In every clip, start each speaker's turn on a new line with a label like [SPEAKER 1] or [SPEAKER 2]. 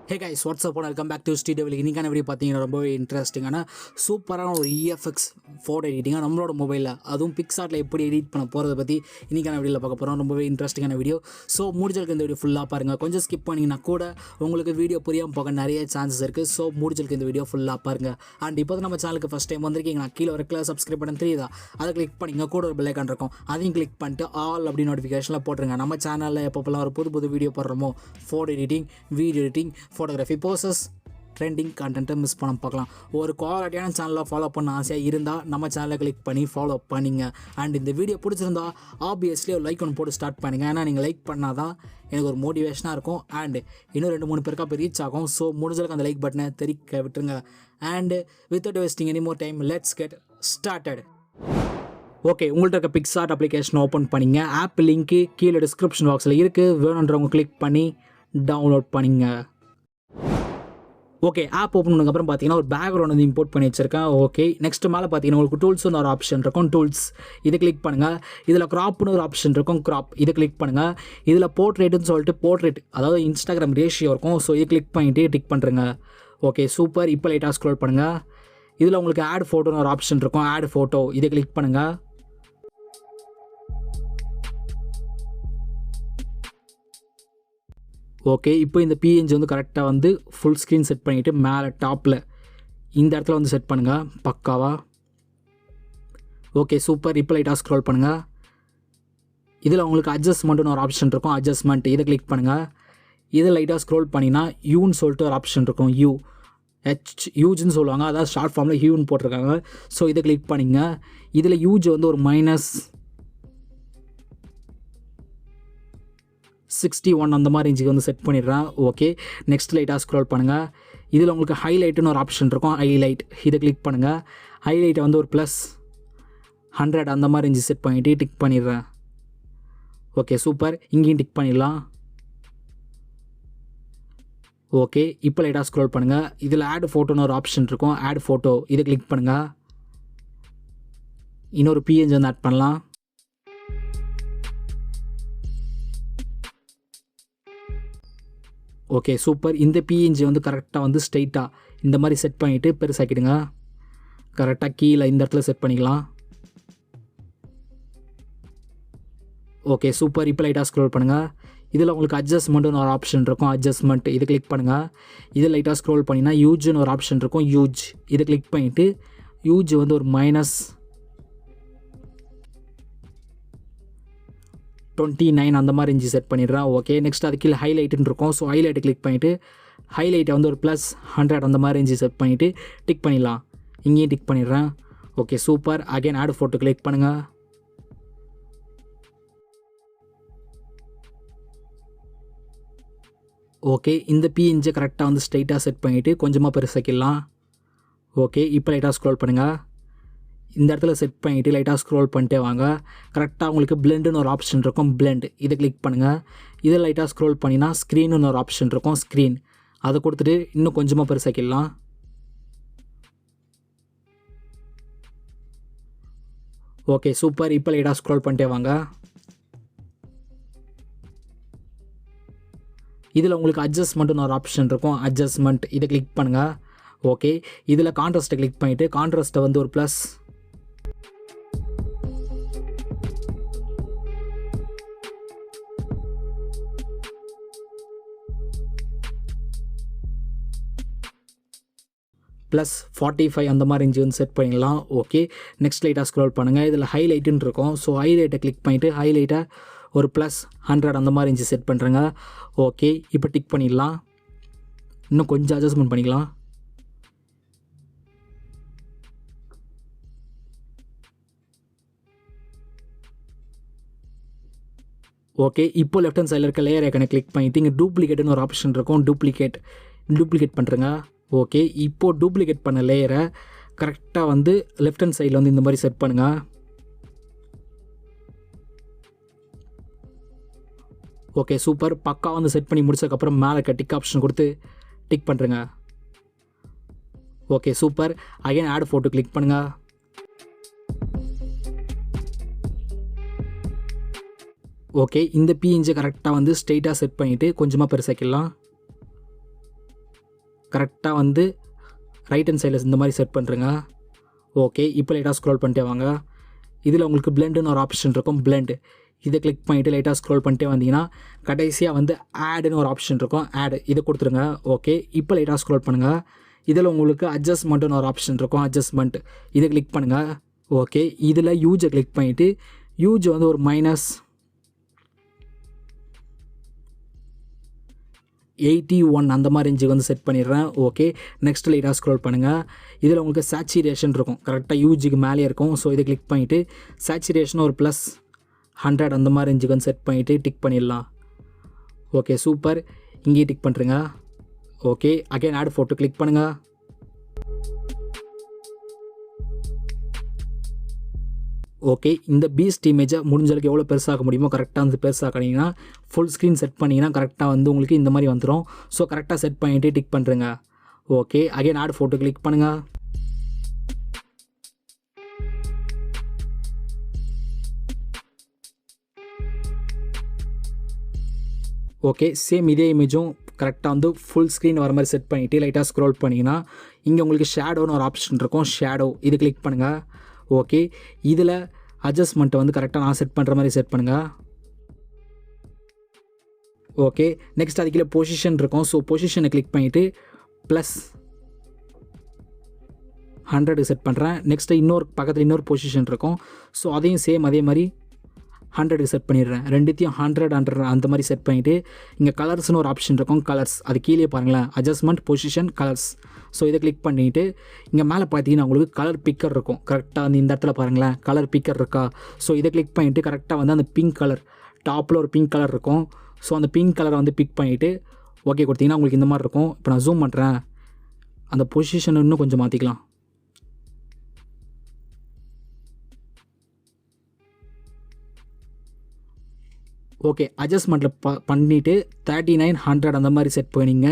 [SPEAKER 1] Hey guys, what's up? Welcome back to Sri Divil. இன்னைக்கான video பார்த்தீங்கன்னா ரொம்பவே இன்ட்ரெஸ்டிங்கான சூப்பரான ஒரு EFX ஃபோட்டோ எடிட்டிங்காக நம்மளோட மொபைலில் அதுவும் பிக்சார்ட்டில் எப்படி எடிட் பண்ண போகிறத பற்றி இன்னைக்கான வீடியோவில் பார்க்க போகிறோம். ரொம்பவே இன்ட்ரெஸ்டிங்கான வீடியோ. ஸோ முடிஞ்சளுக்கு இந்த வீடியோ ஃபுல்லாக பாருங்கள். கொஞ்சம் ஸ்கிப் பண்ணிங்கன்னா கூட உங்களுக்கு வீடியோ புரியாமல் போக நிறைய சான்சஸ் இருக்குது. ஸோ முடிஞ்சளுக்கு இந்த வீடியோ ஃபுல்லாக பாருங்கள். அண்ட் இப்போ நம்ம சேனலுக்கு ஃபஸ்ட் டைம் வந்திருக்கீங்கன்னா கீழே ஒரு கிளாஸ் சப்ஸ்கிரைப் பண்ண தெரியுதா, அதை கிளிக் பண்ணிங்க. கூட ஒரு பெல் ஐக்கான் இருக்கும், அதையும் கிளிக் பண்ணிட்டு ஆல் அப்படி நோட்டிஃபிகேஷனில் போட்டுருங்க. நம்ம சேனலில் எப்பப்பெல்லாம் ஒரு புது வீடியோ போடுறோமோ photo editing, video editing, photography, poses, trending கண்டென்ட்டை மிஸ் பண்ண பார்க்கலாம். ஒரு குவாலிட்டியான சேனலை ஃபாலோ பண்ண ஆசையாக இருந்தால் நம்ம சேனலை கிளிக் பண்ணி ஃபாலோ பண்ணிங்க. அண்ட் இந்த வீடியோ பிடிச்சிருந்தா ஆப்வியஸ்லி ஒரு லைக் ஒன்று போட்டு ஸ்டார்ட் பண்ணுங்கள். ஏன்னா நீங்கள் லைக் பண்ணால் தான் எனக்கு ஒரு மோட்டிவேஷனாக இருக்கும் அண்ட் இன்னும் 2-3 பேருக்கா போய் ரீச் ஆகும். ஸோ முடிஞ்சளவுக்கு அந்த லைக் பட்டனை தெரிக்க விட்டுருங்க. And without wasting any more time, let's get started. Okay, உங்கள்கிட்ட இருக்க பிக்சார்ட் அப்ளிகேஷன் ஓப்பன் பண்ணிங்க. ஆப் லிங்க்கு கீழே டிஸ்கிரிப்ஷன் பாக்ஸில் இருக்குது, வேணுன்றவங்க கிளிக் பண்ணி டவுன்லோட் பண்ணிங்க. ஓகே, ஆப் ஓப்பன் பண்ணதுக்கப்புறம் பார்த்தீங்கன்னா ஒரு பேக்ரவுண்ட் வந்து இம்போர்ட் பண்ணி வச்சிருக்கேன். ஓகே, நெக்ஸ்ட் மேலே பார்த்தீங்கன்னா உங்களுக்கு டூல்ஸ்னு ஒரு ஆப்ஷன் இருக்கும், டூல்ஸ் இதை கிளிக் பண்ணுங்கள். இதில் க்ராப்னு ஒரு ஆப்ஷன் இருக்கும், க்ராப் இதை கிளிக் பண்ணுங்கள். இதில் போர்ட்ரேட்டுன்னு சொல்லிட்டு போர்ட்ரேட், அதாவது இன்ஸ்டாகிராம் ரேஷியோ இருக்கும். ஸோ இதை கிளிக் பண்ணிவிட்டு டிக் பண்ணுறேங்க. Okay super. இப்போ லைட்டாக ஸ்க்ரோல் பண்ணுங்கள். இதில் உங்களுக்கு ஆட் ஃபோட்டோன்னு ஒரு ஆப்ஷன் இருக்கும், ஆட் ஃபோட்டோ இதை கிளிக் பண்ணுங்கள். ஓகே, இப்போ இந்த பிஎன்ஜி வந்து கரெக்டாக வந்து ஃபுல் ஸ்க்ரீன் செட் பண்ணிவிட்டு மேலே டாப்பில் இந்த இடத்துல வந்து செட் பண்ணுங்கள் பக்காவா. Okay super. இப்போ லைட்டாக ஸ்க்ரோல் பண்ணுங்கள். இதில் உங்களுக்கு அட்ஜஸ்ட்மெண்ட்டுன்னு ஒரு ஆப்ஷன் இருக்கும், அட்ஜஸ்ட்மெண்ட் இதை கிளிக் பண்ணுங்கள். இதை லைட்டாக ஸ்க்ரோல் பண்ணிங்கன்னா யூன்னு சொல்லிட்டு ஒரு ஆப்ஷன் இருக்கும், யூஜ்னு சொல்லுவாங்க, அதாவது ஷார்ட் ஃபார்மில் யூன்னு போட்டிருக்காங்க. ஸோ இதை கிளிக் பண்ணிங்க. இதில் யூஜ் வந்து ஒரு -61 அந்த மாதிரி ரேஞ்சுக்கு வந்து செட் பண்ணிடுறேன். ஓகே, நெக்ஸ்ட் லைட்டாக ஸ்க்ரோல் பண்ணுங்கள். இதில் உங்களுக்கு ஹைலைட்டுன்னு ஒரு ஆப்ஷன் இருக்கும், ஹைலைட் இதை கிளிக் பண்ணுங்கள். ஹைலைட்டை வந்து ஒரு +100 அந்த மாதிரி ரேஞ்சு செட் பண்ணிவிட்டு டிக் பண்ணிடுறேன். Okay super. இங்கேயும் டிக் பண்ணிடலாம். ஓகே, இப்போ லைட்டாக ஸ்க்ரோல் பண்ணுங்கள். இதில் ஆட் ஃபோட்டோன்னு ஒரு ஆப்ஷன் இருக்கும், ஆட் ஃபோட்டோ இதை கிளிக் பண்ணுங்கள். இன்னொரு பிஎன்ஜி வந்து ஆட் பண்ணலாம். Okay super. இந்த பிஎன்ஜி வந்து கரெக்டாக வந்து ஸ்ட்ரைட்டாக இந்த மாதிரி செட் பண்ணிவிட்டு பெருசாக்கிடுங்க. கரெக்டாக கீழே இந்த இடத்துல செட் பண்ணிக்கலாம். Okay super. இப்போ லைட்டாக ஸ்க்ரோல் பண்ணுங்கள். இதில் உங்களுக்கு அட்ஜஸ்ட்மெண்ட்டுன்னு ஒரு ஆப்ஷன் இருக்கும், அட்ஜஸ்ட்மெண்ட் இதை கிளிக் பண்ணுங்கள். இதில் லைட்டாக ஸ்க்ரோல் பண்ணிங்கன்னா யூஜ்னு ஒரு ஆப்ஷன் இருக்கும், யூஜ் இதை கிளிக் பண்ணிவிட்டு யூஜ் வந்து ஒரு -29 அந்த மாதிரி ரேஞ்சு செட் பண்ணிடுறேன். ஓகே, நெக்ஸ்ட் அது கீழே ஹைலைட்டுன்னு இருக்கும். ஸோ ஹைலைட்டை கிளிக் பண்ணிவிட்டு ஹைலைட்டை வந்து ஒரு +100 அந்த மாதிரி ரேஞ்சு செட் பண்ணிவிட்டு டிக் பண்ணிடலாம். இங்கேயும் டிக் பண்ணிடுறேன். Okay super. Again add photo click பண்ணுங்கள். ஓகே, இந்த பிஎன்ஜி கரெக்டாக வந்து ஸ்ட்ரைட்டாக செட் பண்ணிவிட்டு கொஞ்சமாக பெருசாக்கிடலாம். ஓகே, இப்போ லைட்டாக ஸ்க்ரோல் பண்ணுங்கள். இந்த இடத்துல செட் பண்ணிவிட்டு லைட்டாக ஸ்க்ரோல் பண்ணிட்டே வாங்க. கரெக்டாக உங்களுக்கு பிளெண்டுன்னு ஒரு ஆப்ஷன் இருக்கும், பிளெண்ட் இதை கிளிக் பண்ணுங்கள். இதை லைட்டாக ஸ்க்ரோல் பண்ணினா ஸ்க்ரீனுன்னு ஒரு ஆப்ஷன் இருக்கும், ஸ்க்ரீன் அதை கொடுத்துட்டு இன்னும் கொஞ்சமாக பெருசாக்கிடலாம். Okay super. இப்போ லைட்டாக ஸ்க்ரோல் பண்ணிட்டே வாங்க. இதில் உங்களுக்கு அட்ஜஸ்ட்மெண்ட்டுன்னு ஒரு ஆப்ஷன் இருக்கும், அட்ஜஸ்ட்மெண்ட் இதை கிளிக் பண்ணுங்கள். ஓகே, இதில் கான்ட்ராஸ்ட்டை கிளிக் பண்ணிவிட்டு கான்ட்ராஸ்ட்டை வந்து ஒரு +45 அந்த மாதிரி ரேஞ்சு வந்து செட் பண்ணிடலாம். ஓகே, நெக்ஸ்ட் லைட்டாக ஸ்க்ரோல் பண்ணுங்கள். இதில் ஹைலைட்டுன்னு இருக்கும். ஸோ ஹைலைட்டை கிளிக் பண்ணிவிட்டு ஹைலைட்டை ஒரு +100 அந்த மாதிரி ரேஞ்சு செட் பண்ணுறேங்க. ஓகே, இப்போ டிக் பண்ணிடலாம். இன்னும் கொஞ்சம் அட்ஜஸ்ட்மெண்ட் பண்ணிக்கலாம். ஓகே, இப்போ லெஃப்ட் ஹேண்ட் சைடில் இருக்க லேயர் ஐக்கனை கிளிக் பண்ணிவிட்டு இங்கே டூப்ளிகேட்னு ஒரு ஆப்ஷன் இருக்கும், டூப்ளிகேட் பண்ணுறேங்க. ஓகே, இப்போது டூப்ளிகேட் பண்ண லேயரை கரெக்டாக வந்து லெஃப்ட் ஹேண்ட் சைடில் வந்து இந்த மாதிரி செட் பண்ணுங்கள். Okay super. பக்கா வந்து செட் பண்ணி முடிச்சதுக்கப்புறம் மேலே இருக்க டிக் ஆப்ஷன் கொடுத்து டிக் பண்ணுறேங்க. Okay super. Again add photo click பண்ணுங்கள். ஓகே, இந்த பிஎன்ஜி கரெக்டாக வந்து ஸ்ட்ரெயிட்டாக செட் பண்ணிவிட்டு கொஞ்சமாக பெருசாக்கிடலாம். கரெக்டாக வந்து ரைட் ஹேண்ட் சைடில் இந்த மாதிரி செட் பண்ணுறேங்க. ஓகே, இப்போ லைட்டாக ஸ்க்ரோல் பண்ணிட்டே வாங்க. இதில் உங்களுக்கு பிளெண்டுன்னு ஒரு ஆப்ஷன் இருக்கும், பிளெண்டு. இதை கிளிக் பண்ணிவிட்டு லைட்டாக ஸ்க்ரோல் பண்ணிட்டே வந்தீங்கன்னா கடைசியாக வந்து ஆடுன்னு ஒரு ஆப்ஷன் இருக்கும், ஆடு. இதை கொடுத்துருங்க. ஓகே, இப்போ லைட்டாக ஸ்க்ரோல் பண்ணுங்கள். இதில் உங்களுக்கு அட்ஜஸ்ட்மெண்ட்டுன்னு ஒரு ஆப்ஷன் இருக்கும், அட்ஜஸ்ட்மெண்ட். இதை கிளிக் பண்ணுங்கள். ஓகே, இதில் யூஜை கிளிக் பண்ணிவிட்டு யூஜ் வந்து ஒரு -81 அந்த மாதிரி ரேஞ்சுக்கு வந்து செட் பண்ணிடுறேன். ஓகே, நெக்ஸ்ட் லைட்டாக ஸ்க்ரோல் பண்ணுங்கள். இதில் உங்களுக்கு சேச்சுரேஷன் இருக்கும், கரெக்டாக யூஜிக்கு மேலே இருக்கும். ஸோ இதை கிளிக் பண்ணிவிட்டு சேச்சுரேஷன் ஒரு +100 அந்த மாதிரி ரேஞ்சுக்கு வந்து செட் பண்ணிவிட்டு டிக் பண்ணிடலாம். Okay, super. இங்கேயே டிக் பண்ணுறேங்க. Okay, again add photo click பண்ணுங்கள். ஓகே, இந்த பீஸ்ட் இமேஜை முடிஞ்சளவுக்கு எவ்வளோ பெருசாக முடியுமோ கரெக்டாக வந்து பெருசாக்கினீங்கன்னா ஃபுல் ஸ்க்ரீன் செட் பண்ணிங்கன்னா கரெக்டாக வந்து உங்களுக்கு இந்த மாதிரி வந்துடும். ஸோ கரெக்டாக செட் பண்ணிவிட்டு டிக் பண்ணுறேங்க. Okay, again add photo click பண்ணுங்கள். ஓகே, சேம் இதே இமேஜும் கரெக்டாக வந்து ஃபுல் ஸ்க்ரீன் வர மாதிரி செட் பண்ணிவிட்டு லைட்டாக ஸ்க்ரோல் பண்ணிங்கன்னா இங்கே உங்களுக்கு ஷேடோன்னு ஒரு ஆப்ஷன் இருக்கும், ஷேடோ. இது கிளிக் பண்ணுங்கள். ஓகே, இதில் அட்ஜஸ்ட்மெண்ட்டை வந்து கரெக்டாக நான் செட் பண்ணுற மாதிரி செட் பண்ணுங்கள். ஓகே, நெக்ஸ்ட் அதுக்குள்ளே பொசிஷன் இருக்கும். ஸோ பொசிஷனை கிளிக் பண்ணிவிட்டு +100 செட் பண்ணுறேன். நெக்ஸ்ட்டு பக்கத்தில் இன்னொரு பொசிஷன் இருக்கும். ஸோ அதையும் சேம் அதே மாதிரி 100 செட் பண்ணிடுறேன். ரெண்டுத்தையும் 100 அந்த மாதிரி செட் பண்ணிவிட்டு இங்கே கலர்ஸ்னு ஒரு ஆப்ஷன் இருக்கும், கலர்ஸ். அது கீழே பாருங்களேன், அட்ஜஸ்ட்மெண்ட், பொசிஷன், கலர்ஸ். ஸோ இதை கிளிக் பண்ணிவிட்டு இங்கே மேலே பார்த்தீங்கன்னா உங்களுக்கு கலர் பிக்கர் இருக்கும், கரெக்டாக வந்து இந்த இடத்துல பாருங்களேன், கலர் பிக்கர் இருக்கா. ஸோ இதை கிளிக் பண்ணிவிட்டு கரெக்டாக வந்து அந்த பிங்க் கலர், டாப்பில் ஒரு பிங்க் கலர் இருக்கும். ஸோ அந்த பிங்க் கலரை வந்து பிக் பண்ணிவிட்டு ஓகே கொடுத்தீங்கன்னா உங்களுக்கு இந்த மாதிரி இருக்கும். இப்போ நான் ஜூம் பண்ணுறேன், அந்த பொசிஷன் இன்னும் கொஞ்சம் மாற்றிக்கலாம். ஓகே, அட்ஜஸ்ட்மெண்ட்டில் பண்ணிவிட்டு 39, 100 அந்த மாதிரி செட் பண்ணிங்க.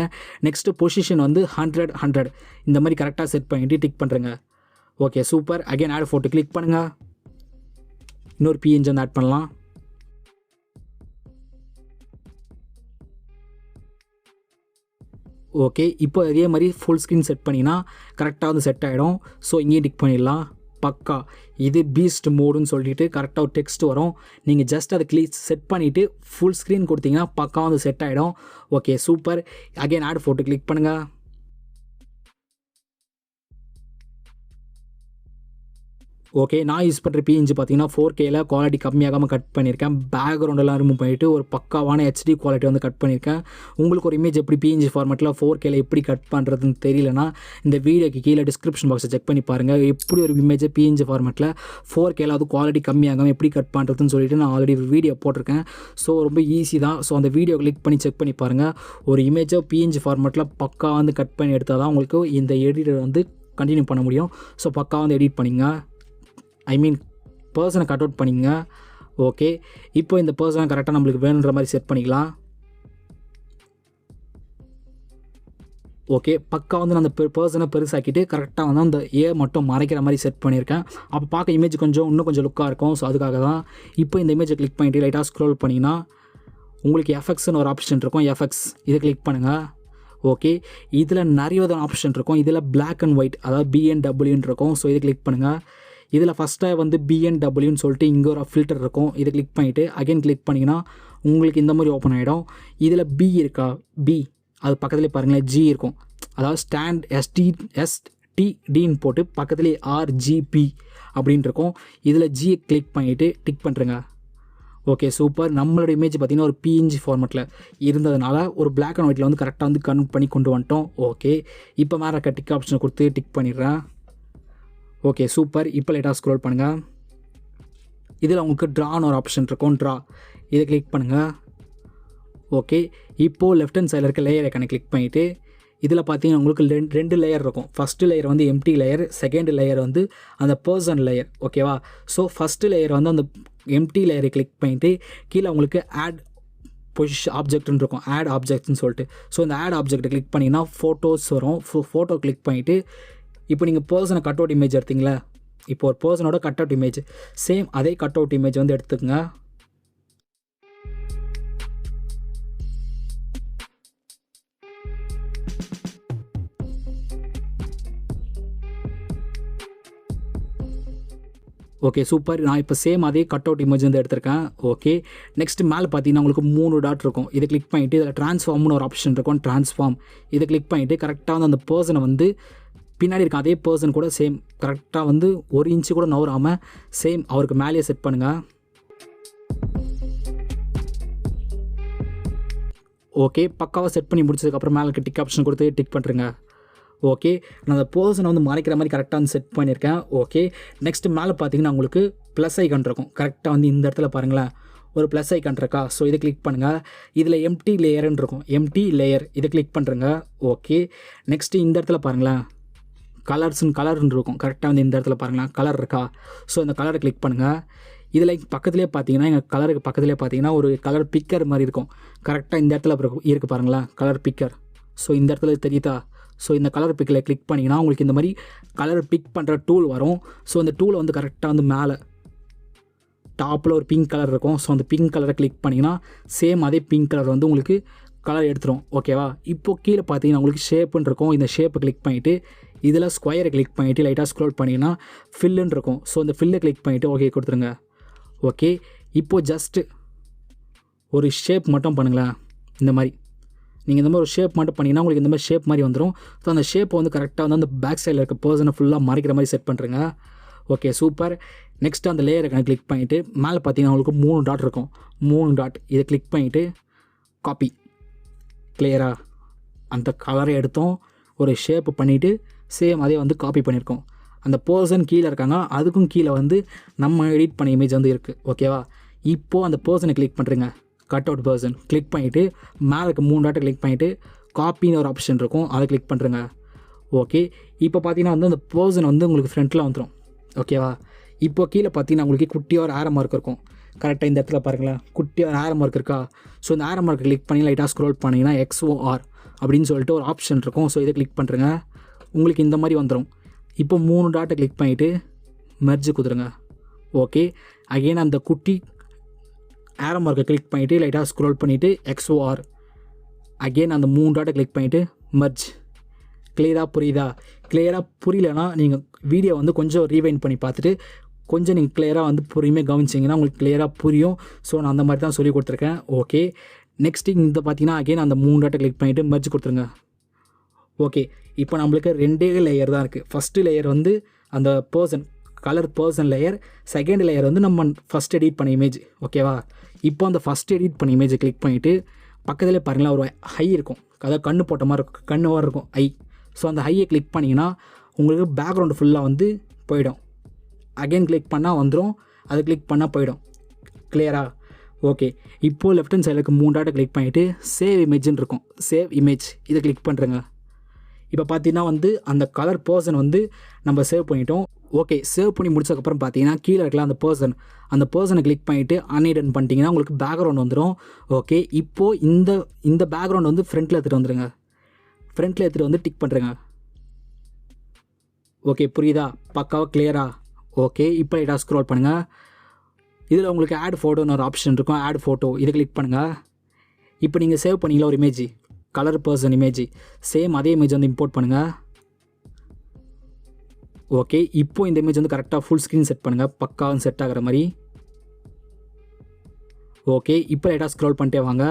[SPEAKER 1] நெக்ஸ்ட்டு பொசிஷன் வந்து 100, 100 இந்த மாதிரி கரெக்டாக செட் பண்ணிவிட்டு டிக் பண்ணுறேங்க. Okay, super. Again add photo click பண்ணுங்கள். இன்னொரு PNG வந்து ஆட் பண்ணலாம். ஓகே, இப்போ அதே மாதிரி ஃபுல் ஸ்க்ரீன் செட் பண்ணிங்கன்னா கரெக்டாக வந்து செட் ஆகிடும். ஸோ இங்கேயும் டிக் பண்ணிடலாம். பக்கா இது பீஸ்ட் மோடுன்னு சொல்லிட்டு கரெக்டாக ஒரு டெக்ஸ்ட் வரும். நீங்கள் ஜஸ்ட் அதை செட் பண்ணிவிட்டு ஃபுல் ஸ்க்ரீன் கொடுத்தீங்கன்னா பக்கா வந்து செட் ஆகிடும். Okay, super. Again add photo click பண்ணுங்கள். ஓகே, நான் யூஸ் பண்ணுற PNG பார்த்தீங்கன்னா 4Kல குவாலிட்டி கம்மியாகாமல் கட் பண்ணியிருக்கேன். பேக்ரவுண்டெல்லாம் ரிமூவ் பண்ணிவிட்டு ஒரு பக்காவான HD குவாலிட்டி வந்து கட் பண்ணியிருக்கேன். உங்களுக்கு ஒரு இமேஜ் எப்படி PNG ஃபார்மேட்டில் 4Kல எப்படி கட் பண்ணுறதுன்னு தெரியலனா இந்த வீடியோக்கு கீழே டிஸ்கிரிப்ஷன் பாக்ஸை செக் பண்ணி பாருங்கள். எப்படி ஒரு இமேஜை PNG ஃபார்மேட்டில் 4Kல அது குவாலிட்டி கம்மியாகாமல் எப்படி கட் பண்ணுறதுன்னு சொல்லிட்டு நான் ஆல்ரெடி வீடியோ போட்டிருக்கேன். ஸோ ரொம்ப ஈஸி தான். ஸோ அந்த வீடியோ கிளிக் பண்ணி செக் பண்ணி பாருங்கள். ஒரு இமேஜை PNG ஃபார்மேட்டில் பக்கா வந்து கட் பண்ணி எடுத்தால் தான் உங்களுக்கு இந்த எடிட்டர் வந்து கண்டினியூ பண்ண முடியும். ஸோ பக்கா வந்து எடிட் பண்ணிங்க, பர்சனை கட் அவுட் பண்ணிங்க. ஓகே, இப்போ இந்த பர்சனை கரெக்டாக நம்மளுக்கு வேணுன்ற மாதிரி செட் பண்ணிக்கலாம். ஓகே, பக்கா வந்து நான் அந்த பர்சனை பெருசாக்கிட்டு கரெக்டாக வந்து அந்த மட்டும் மறைக்கிற மாதிரி செட் பண்ணியிருக்கேன். அப்போ பார்க்க இமேஜ் இன்னும் கொஞ்சம் லுக்காக இருக்கும். ஸோ அதுக்காக தான். இப்போ இந்த இமேஜை கிளிக் பண்ணிவிட்டு லைட்டாக ஸ்க்ரோல் பண்ணிங்கன்னா உங்களுக்கு எஃபெக்ட்ஸ்னு ஒரு ஆப்ஷன் இருக்கும், எஃபெக்ட்ஸ். இதை கிளிக் பண்ணுங்கள். ஓகே, இதில் நிறைய விதமான ஆப்ஷன் இருக்கும். இதில் பிளாக் அண்ட் ஒயிட், அதாவது BNWன்னு இருக்கும். ஸோ இதை கிளிக் பண்ணுங்கள். இதில் ஃபஸ்ட்டாக வந்து BNWன்னு சொல்லிட்டு இங்கே ஒரு ஃபில்டர் இருக்கும். இதை கிளிக் பண்ணிவிட்டு அகைன் கிளிக் பண்ணிங்கன்னா உங்களுக்கு இந்த மாதிரி ஓப்பன் ஆகிடும். இதில் B இருக்கா, B அது பக்கத்துலேயே பாருங்களேன், G இருக்கும். அதாவது ஸ்டாண்ட் STDன்னு போட்டு பக்கத்துலேயே RGB அப்படின்னு இருக்கும். இதில் G கிளிக் பண்ணிவிட்டு டிக் பண்ணுறேங்க. Okay, super. நம்மளோட இமேஜ் பார்த்திங்கன்னா ஒரு PNG ஃபார்மேட்டில் இருந்ததுனால ஒரு பிளாக் அண்ட் ஒயிட்டில் வந்து கரெக்டாக வந்து கன்வெர்ட் பண்ணி கொண்டு வந்துட்டோம். ஓகே, இப்போ மேலே இருக்க டிக் ஆப்ஷனை கொடுத்து டிக் பண்ணிடுறேன். Okay, super. இப்போ லைட்டாக ஸ்க்ரோல் பண்ணுங்கள். இதில் உங்களுக்கு ட்ரான்னு ஒரு ஆப்ஷன் இருக்கும், ட்ரா. இதை கிளிக் பண்ணுங்கள். ஓகே, இப்போது லெஃப்ட் ஹேண்ட் சைடில் இருக்க லேயர் ஐக்கானை கிளிக் பண்ணிவிட்டு இதில் பார்த்தீங்கன்னா உங்களுக்கு ரெண்டு லேயர் இருக்கும். ஃபஸ்ட்டு லேயர் வந்து எம்டி லேயர், செகண்ட் லேயர் வந்து அந்த பர்சன் லேயர். ஓகேவா? ஸோ ஃபஸ்ட்டு லேயர் வந்து அந்த எம்டி லேயரை கிளிக் பண்ணிவிட்டு கீழே உங்களுக்கு ஆட் ஆப்ஜெக்ட்னு இருக்கும், ஆட் ஆப்ஜெக்ட்னு சொல்லிட்டு. ஸோ இந்த ஆட் ஆப்ஜெக்ட்டை கிளிக் பண்ணிங்கன்னா ஃபோட்டோஸ் வரும். ஃபோட்டோ கிளிக் பண்ணிவிட்டு இப்போ நீங்கள் பர்சனை கட் அவுட் இமேஜ் எடுத்தீங்களா, இப்போ ஒரு பர்சனோட கட் அவுட் இமேஜ், சேம் அதே கட் அவுட் இமேஜ் வந்து எடுத்துக்கங்க. Okay super. நான் இப்போ சேம் அதே கட் அவுட் இமேஜ் வந்து எடுத்திருக்கேன். ஓகே நெக்ஸ்ட் மேலே பார்த்தீங்கன்னா உங்களுக்கு 3 டாட் இருக்கும். இதை கிளிக் பண்ணிவிட்டு இதில் ட்ரான்ஸ்ஃபார்ம்னு ஒரு ஆப்ஷன் இருக்கும். ட்ரான்ஸ்ஃபார்ம் இதை கிளிக் பண்ணிவிட்டு கரெக்டாக வந்து அந்த பர்சனை வந்து பின்னாடி இருக்க அதே பர்சன் கூட சேம் கரெக்டாக வந்து 1 இன்ச்சு கூட நவராமல் சேம் அவருக்கு மேலேயே செட் பண்ணுங்கள். ஓகே பக்காவாக செட் பண்ணி முடிச்சதுக்கப்புறம் மேலே டிக் ஆப்ஷன் கொடுத்து டிக் பண்ணுறேங்க. ஓகே நான் அந்த பர்சனை வந்து மறைக்கிற மாதிரி கரெக்டாக வந்து செட் பண்ணியிருக்கேன். ஓகே நெக்ஸ்ட்டு மேலே பார்த்தீங்கன்னா உங்களுக்கு ப்ளஸ் ஐக்கான் இருக்கும். கரெக்டாக வந்து இந்த இடத்துல பாருங்களேன் ஒரு ப்ளஸ் ஐக்கான் இருக்கா. ஸோ இதை கிளிக் பண்ணுங்கள். இதில் எம்டி லேயர்னு இருக்கும். எம்டி லேயர் இதை கிளிக் பண்ணுறேங்க. ஓகே நெக்ஸ்ட்டு இந்த இடத்துல பாருங்களேன் கலர்னு இருக்கும். கரெக்டாக வந்து இந்த இடத்துல பாருங்களேன் கலர் இருக்கா. ஸோ இந்த கலரை கிளிக் பண்ணுங்கள். இதில் பக்கத்துலேயே பார்த்தீங்கன்னா எங்கள் கலருக்கு பக்கத்துலேயே பார்த்தீங்கன்னா ஒரு கலர் பிக்கர் மாதிரி இருக்கும். கரெக்டாக இந்த இடத்துல இருக்குது பாருங்களேன் கலர் பிக்கர். ஸோ இந்த இடத்துல தெரியுதா. ஸோ இந்த கலர் பிக்கில் கிளிக் பண்ணிங்கன்னா உங்களுக்கு இந்த மாதிரி கலர் பிக் பண்ணுற டூல் வரும். ஸோ அந்த டூலை வந்து கரெக்டாக வந்து மேலே டாப்பில் ஒரு பிங்க் கலர் இருக்கும். ஸோ அந்த பிங்க் கலரை கிளிக் பண்ணிங்கன்னா சேம் அதே பிங்க் கலர் வந்து உங்களுக்கு கலர் எடுத்துரும். ஓகேவா. இப்போது கீழே பார்த்தீங்கன்னா உங்களுக்கு ஷேப்புன்னு இருக்கும். இந்த ஷேப்பை கிளிக் பண்ணிவிட்டு இதில் ஸ்கொயரை கிளிக் பண்ணிவிட்டு லைட்டாக ஸ்க்ரோல் பண்ணிங்கன்னா ஃபில்லுன்னு இருக்கும். ஸோ அந்த ஃபில்லை கிளிக் பண்ணிவிட்டு ஓகே கொடுத்துருங்க. ஓகே இப்போது ஜஸ்ட்டு ஒரு ஷேப் மட்டும் பண்ணுங்களேன். இந்த மாதிரி நீங்கள் இந்த மாதிரி ஒரு ஷேப் மட்டும் பண்ணிங்கன்னா உங்களுக்கு இந்த மாதிரி ஷேப் மாதிரி வந்துடும். ஸோ அந்த ஷேப்பை வந்து கரெக்டாக வந்து அந்த பேக் சைடில் இருக்க பர்சனை ஃபுல்லாக மறைக்கிற மாதிரி செட் பண்ணுறேங்க. Okay super. நெக்ஸ்ட்டு அந்த லேயரை கிளிக் பண்ணிவிட்டு மேலே பார்த்தீங்கன்னா உங்களுக்கு 3 டாட் இருக்கும். 3 டாட் இதை கிளிக் பண்ணிவிட்டு காப்பி கிளியராக அந்த கலரை எடுத்தோம் ஒரு ஷேப்பு பண்ணிவிட்டு சேம் அதே வந்து காப்பி பண்ணியிருக்கோம். அந்த பர்சன் கீழே இருக்காங்க அதுக்கும் கீழே வந்து நம்ம எடிட் பண்ண இமேஜ் வந்து இருக்குது. ஓகேவா. இப்போது அந்த பர்சனை கிளிக் பண்ணுறேங்க. கட் அவுட் பர்சன் கிளிக் பண்ணிவிட்டு மேலே இருக்க 3 டாட்டை கிளிக் பண்ணிவிட்டு காப்பின்னு ஒரு ஆப்ஷன் இருக்கும். அதை கிளிக் பண்ணுறேங்க. ஓகே இப்போ பார்த்தீங்கன்னா வந்து அந்த பர்சன் வந்து உங்களுக்கு ஃப்ரண்ட்டில் வந்துடும். ஓகேவா. இப்போ கீழே பார்த்தீங்கன்னா உங்களுக்கு குட்டியாக ஒரு ஆரோ மார்க் இருக்கும். கரெக்டாக இந்த இடத்துல பாருங்களேன் குட்டியாக ஒரு ஆரோ மார்க் இருக்கா. ஸோ இந்த ஆரோ மார்க்கை கிளிக் பண்ணி லைட்டாக ஸ்க்ரோல் பண்ணிங்கன்னா XOR அப்படின்னு சொல்லிட்டு ஒரு ஆப்ஷன் இருக்கும். ஸோ இதை கிளிக் பண்ணுறேங்க. உங்களுக்கு இந்த மாதிரி வந்துடும். இப்போ 3 டாட்டை கிளிக் பண்ணிவிட்டு மெர்ஜ் கொடுத்துருங்க. ஓகே அகெயின் அந்த குட்டி ஆரோ மார்க்கை கிளிக் பண்ணிவிட்டு லைட்டாக ஸ்க்ரோல் பண்ணிவிட்டு XOR அகெயின் அந்த 3 டாட்டை கிளிக் பண்ணிவிட்டு மெர்ஜ். கிளியராக புரியுதா. கிளியராக புரியலன்னா நீங்கள் வீடியோ வந்து கொஞ்சம் ரீவைண்ட் பண்ணி பார்த்துட்டு கொஞ்சம் நீங்கள் கிளியராக வந்து பொறுமையாக கவனிச்சிங்கன்னா உங்களுக்கு கிளியராக புரியும். ஸோ நான் அந்த மாதிரி தான் சொல்லி கொடுத்துருக்கேன். ஓகே நெக்ஸ்ட்டு இந்த பார்த்தீங்கன்னா அகெயின் அந்த 3 டாட்டை கிளிக் பண்ணிவிட்டு மெர்ஜ் கொடுத்துருங்க. ஓகே இப்போ நம்மளுக்கு 2 லேயர் தான் இருக்குது. ஃபஸ்ட்டு லேயர் வந்து அந்த colour person layer. Second layer வந்து நம்ம ஃபஸ்ட் எடிட் பண்ண இமேஜ். ஓகேவா. இப்போ அந்த ஃபஸ்ட் எடிட் பண்ண இமேஜை கிளிக் பண்ணிவிட்டு பக்கத்துலேயே பாருங்களா ஒரு ஹை இருக்கும். அதாவது கண்ணு போட்ட மாதிரி இருக்கும். கண்ணு மாதிரி இருக்கும் ஐ. ஸோ அந்த ஹையை கிளிக் பண்ணிங்கன்னா உங்களுக்கு பேக்ரவுண்டு ஃபுல்லாக வந்து போயிடும். அகெயின் கிளிக் பண்ணால் வந்துடும். அதை கிளிக் பண்ணால் போயிடும். கிளியரா. ஓகே இப்போது லெஃப்ட் ஹேண்ட் சைடுக்கு 3 டாட்டை கிளிக் பண்ணிவிட்டு சேவ் இமேஜ்னு இருக்கும். சேவ் இமேஜ் இதை கிளிக் பண்ணுறேங்க. இப்போ பார்த்தீங்கன்னா வந்து அந்த கலர் பர்சன் வந்து நம்ம சேவ் பண்ணிட்டோம். ஓகே சேவ் பண்ணி முடிச்சதுக்கப்புறம் பார்த்தீங்கன்னா கீழே இருக்கலாம் அந்த பர்சனை கிளிக் பண்ணிவிட்டு அன்ஹைடன் பண்ணிட்டீங்கன்னா உங்களுக்கு பேக்ரவுண்ட் வந்துடும். ஓகே இப்போது இந்த பேக்ரவுண்ட் வந்து ஃப்ரண்ட்டில் எடுத்துகிட்டு வந்துடுங்க. ஃப்ரண்ட்டில் எடுத்துகிட்டு வந்து டிக் பண்ணுறேங்க. ஓகே புரியுதா பக்காவாக கிளியரா. ஓகே இப்போ லைட்டாக ஸ்க்ரோல் பண்ணுங்கள். இதில் உங்களுக்கு ஆட் ஃபோட்டோன்னு ஒரு ஆப்ஷன் இருக்கும். ஆட் ஃபோட்டோ இதை கிளிக் பண்ணுங்கள். இப்போ நீங்கள் சேவ் பண்ணிங்களா ஒரு image colour person image same அதே இமேஜ் வந்து இம்போர்ட் பண்ணுங்கள். ஓகே இப்போது இந்த இமேஜ் வந்து கரெக்டாக ஃபுல் ஸ்க்ரீன் செட் பண்ணுங்கள். பக்காவும் செட் ஆகிற மாதிரி. ஓகே இப்போ லைட்டாக ஸ்க்ரோல் பண்ணிட்டே வாங்க.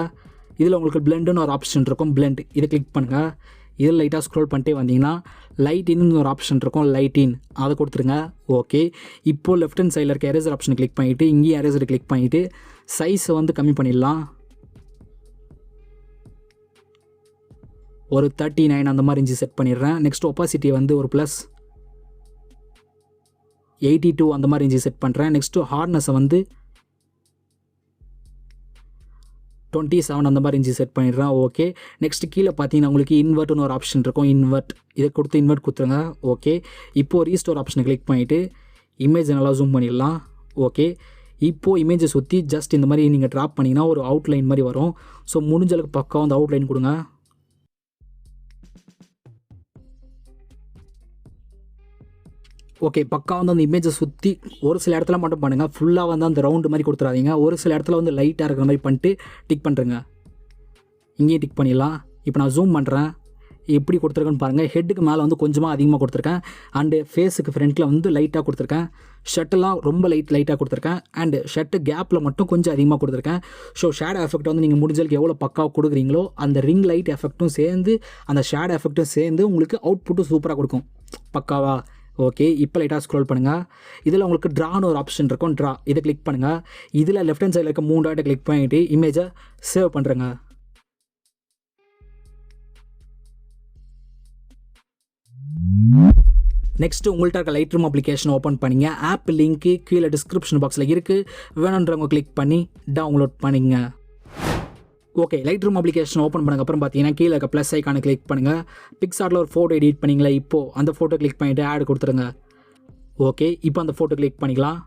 [SPEAKER 1] இதில் உங்களுக்கு பிளெண்டுன்னு ஒரு ஆப்ஷன் இருக்கும். பிளெண்ட் இதை கிளிக் பண்ணுங்கள். இதில் லைட்டாக ஸ்க்ரோல் பண்ணிட்டே வந்தீங்கன்னா லைட்டின்னு ஒரு ஆப்ஷன் இருக்கும். லைட்டின் அதை கொடுத்துருங்க. ஓகே இப்போது லெஃப்ட் ஹேண்ட் சைடில் இருக்க எரேசர் ஆப்ஷனை கிளிக் பண்ணிவிட்டு இங்கேயும் எரேசர் கிளிக் பண்ணிவிட்டு சைஸை வந்து கம்மி பண்ணிடலாம். ஒரு 39 அந்த மாதிரி இன்ச்சு செட் பண்ணிடுறேன். நெக்ஸ்ட் ஒப்பாசிட்டியை வந்து ஒரு +82 அந்த மாதிரி இன்ச்சு செட் பண்ணுறேன். நெக்ஸ்ட்டு ஹார்ட்னஸை வந்து 27 அந்த மாதிரி இன்ச்சு செட் பண்ணிடுறேன். ஓகே நெக்ஸ்ட்டு கீழே பார்த்தீங்கன்னா உங்களுக்கு இன்வெர்ட்னு ஒரு ஆப்ஷன் இருக்கும். இதை கொடுத்து இன்வெர்ட் கொடுத்துருங்க. ஓகே இப்போது ரீஸ்டோர் ஆப்ஷனை கிளிக் பண்ணிவிட்டு இமேஜை நல்லா ஜூம் பண்ணிடலாம். ஓகே இப்போது இமேஜை சுற்றி ஜஸ்ட் இந்த மாதிரி நீங்கள் ட்ராப் பண்ணிங்கன்னா ஒரு அவுட்லைன் மாதிரி வரும். ஸோ முடிஞ்சளவுக்கு பக்கம் வந்து அவுட்லைன் கொடுங்க. ஓகே பக்கா வந்து அந்த இமேஜை சுற்றி ஒரு சில இடத்துல மட்டும் பண்ணுங்கள். ஃபுல்லாக வந்து அந்த ரவுண்டு மாதிரி கொடுத்துறாதீங்க. ஒரு சில இடத்துல வந்து லைட்டாக இருக்கிற மாதிரி பண்ணிட்டு டிக் பண்ணுறேங்க. இங்கேயும் டிக் பண்ணிடலாம். இப்போ நான் ஜூம் பண்ணுறேன். எப்படி கொடுத்துருக்கேன்னு பாருங்கள். ஹெட்டுக்கு மேலே வந்து கொஞ்சமாக அதிகமாக கொடுத்துருக்கேன். அண்டு ஃபேஸுக்கு ஃப்ரண்ட்டில் வந்து லைட்டாக கொடுத்துருக்கேன். ஷர்ட்டெல்லாம் ரொம்ப லைட்டாக கொடுத்துருக்கேன். அண்டு ஷர்ட்டு கேப்பில் மட்டும் கொஞ்சம் அதிகமாக கொடுத்துருக்கேன். ஸோ ஷேடோ எஃபெக்ட் வந்து நீங்கள் முடிஞ்சளுக்கு எவ்வளோ பக்காவாக கொடுக்குறீங்களோ அந்த ரிங் லைட் எஃபெக்ட்டும் சேர்ந்து அந்த ஷேடோ எஃபெக்ட்டும் சேர்ந்து உங்களுக்கு அவுட்புட்டும் சூப்பராக கொடுக்கும். பக்காவா? ஓகே, இப்போ லைட்டாக ஸ்க்ரோல் பண்ணுங்கள். இதில் உங்களுக்கு ட்ரான்னு ஒரு ஆப்ஷன் இருக்கும். ட்ரா இதை கிளிக் பண்ணுங்கள். இதில் லெஃப்ட் ஹேண்ட் சைடில் இருக்க 3 டாட்டை கிளிக் பண்ணிவிட்டு இமேஜை சேவ் பண்ணுறேங்க. நெக்ஸ்ட்டு உங்கள்கிட்ட இருக்க லைட் ரூம் அப்ளிகேஷன் ஓப்பன் பண்ணிங்க. ஆப் லிங்க்கு கீழே டிஸ்கிரிப்ஷன் பாக்ஸில் இருக்குது. வேணுன்றவங்க கிளிக் பண்ணி டவுன்லோட் பண்ணிங்க. Okay, light room application open பண்ணதுக்கப்புறம் பார்த்தீங்கன்னா கீழே இருக்க ப்ளஸ் ஐக்கானை கிளிக் பண்ணுங்கள். பிக்சார்ட்டில் ஒரு ஃபோட்டோ எடிட் பண்ணிங்களா, இப்போது அந்த ஃபோட்டோ கிளிக் பண்ணிவிட்டு ஆட் கொடுத்துருங்க. ஓகே, இப்போ அந்த ஃபோட்டோ கிளிக் பண்ணிக்கலாம்.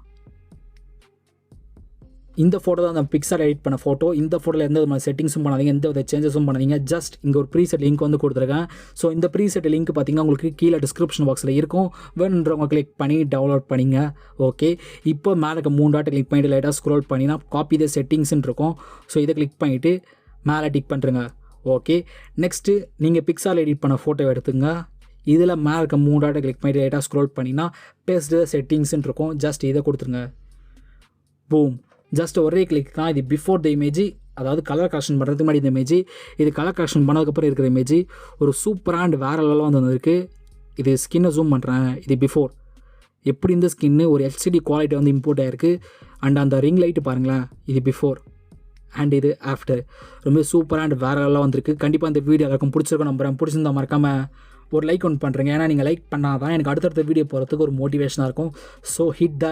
[SPEAKER 1] இந்த ஃபோட்டோ தான் அந்த பிக்சார்ட் எடிட் பண்ண ஃபோட்டோ. இந்த ஃபோட்டோவில் எந்த விதமான செட்டிங்ஸும் பண்ணாதீங்க, எந்த வித சேஞ்சஸும் பண்ணாதீங்க. ஜஸ்ட் இங்கே ஒரு ப்ரீசெட் லிங்க் வந்து கொடுத்துருக்கேன். ஸோ இந்த ப்ரீசெட் லிங்க் பார்த்தீங்கன்னா உங்களுக்கு கீழே டிஸ்கிரிப்ஷன் பாக்ஸில் இருக்கும். வேணுன்றவங்க கிளிக் பண்ணி டவுன்லோட் பண்ணிங்க. ஓகே, இப்போ மேலே இருக்க 3 டாட்டை கிளிக் பண்ணிவிட்டு லைட்டாக ஸ்க்ரோல் பண்ணினா காப்பி த செட்டிங்ஸ்ன்னு இருக்கும். ஸோ இதை கிளிக் பண்ணிவிட்டு மேலே டிக் பண்ணுறங்க. ஓகே, நெக்ஸ்ட்டு நீங்கள் பிக்சார்ட் எடிட் பண்ண ஃபோட்டோ எடுத்துங்க. இதில் மேலே இருக்க 3 டாட்டை கிளிக் பண்ணிவிட்டு லைட்டாக ஸ்க்ரோல் பண்ணினா பேஸ்ட் த செட்டிங்ஸ்ன்னு இருக்கும். ஜஸ்ட் இதை கொடுத்துருங்க. பூம், ஜஸ்ட் ஒரே கிளிக் தான். இது பிஃபோர் த இமேஜ், அதாவது கலர் கரெக்ஷன் பண்ணுறதுக்கு முன்னாடி இந்த இமேஜ். இது கலர் கரெக்ஷன் பண்ணதுக்கப்புறம் இருக்கிற இமேஜ் ஒரு சூப்பராக அண்ட் வேறு லெவலில் வந்து வந்திருக்கு. இது ஸ்கின்னை ஜூம் பண்ணுறேன். இது பிஃபோர் எப்படி இந்த ஸ்கின்னு ஒரு எல்சிடி குவாலிட்டி வந்து இம்போர்ட் ஆகிருக்கு. அண்ட் அந்த ரிங் லைட்டு பாருங்களேன், இது பிஃபோர் அண்ட் இது ஆஃப்டர். ரொம்ப சூப்பராக அண்ட் வேறு லெவலில் வந்திருக்கு. கண்டிப்பாக இந்த வீடியோ எல்லாருக்கும் பிடிச்சிருக்கும் நம்புறேன். பிடிச்சிருந்தா மறக்காமல் ஒரு லைக் ஒன்று பண்ணுறேங்க. ஏன்னா நீங்கள் லைக் பண்ணால் தான் எனக்கு அடுத்தடுத்த வீடியோ போகிறதுக்கு ஒரு மோட்டிவேஷனாக இருக்கும். So hit the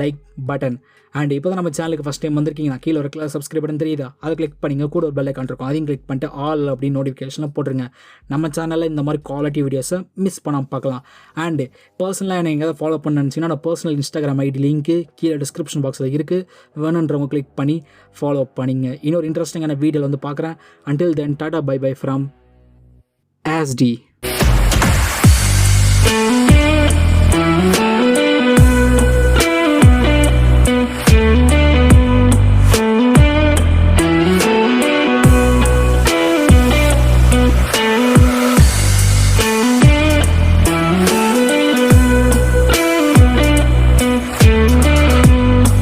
[SPEAKER 1] like button. And இப்போ தான் நம்ம சேனலுக்கு ஃபஸ்ட் டைம் வந்திருக்கீங்கன்னா கீழே ஒரு சப்ஸ்கிரைப் பட்டன் தெரியுதா, அதை கிளிக் பண்ணிங்க. கூட ஒரு பெல் ஐக்கான் இருக்கும், அதையும் கிளிக் பண்ணிட்டு ஆல் அப்படின்னு நோட்டிஃபிகேஷனில் போட்டுருங்க. நம்ம சேனலில் இந்த மாதிரி குவாலிட்டி வீடியோஸை மிஸ் பண்ணாமல் பார்க்கலாம். அண்டு பர்சனலாக என்ன எங்கேயாவது ஃபாலோ பண்ண நினச்சிங்கன்னா நான் பர்சனல் இன்ஸ்டாகிராம் ஐடி லிங்க்கு கீழே டிஸ்கிரிப்ஷன் பாக்ஸில் இருக்குது. வேணுன்றவங்க கிளிக் பண்ணி ஃபாலோ பண்ணிங்க. இன்னொரு இன்ட்ரெஸ்டிங்கான வீடியோவில் வந்து பார்க்குறேன். Until then tata bye bye from ASD.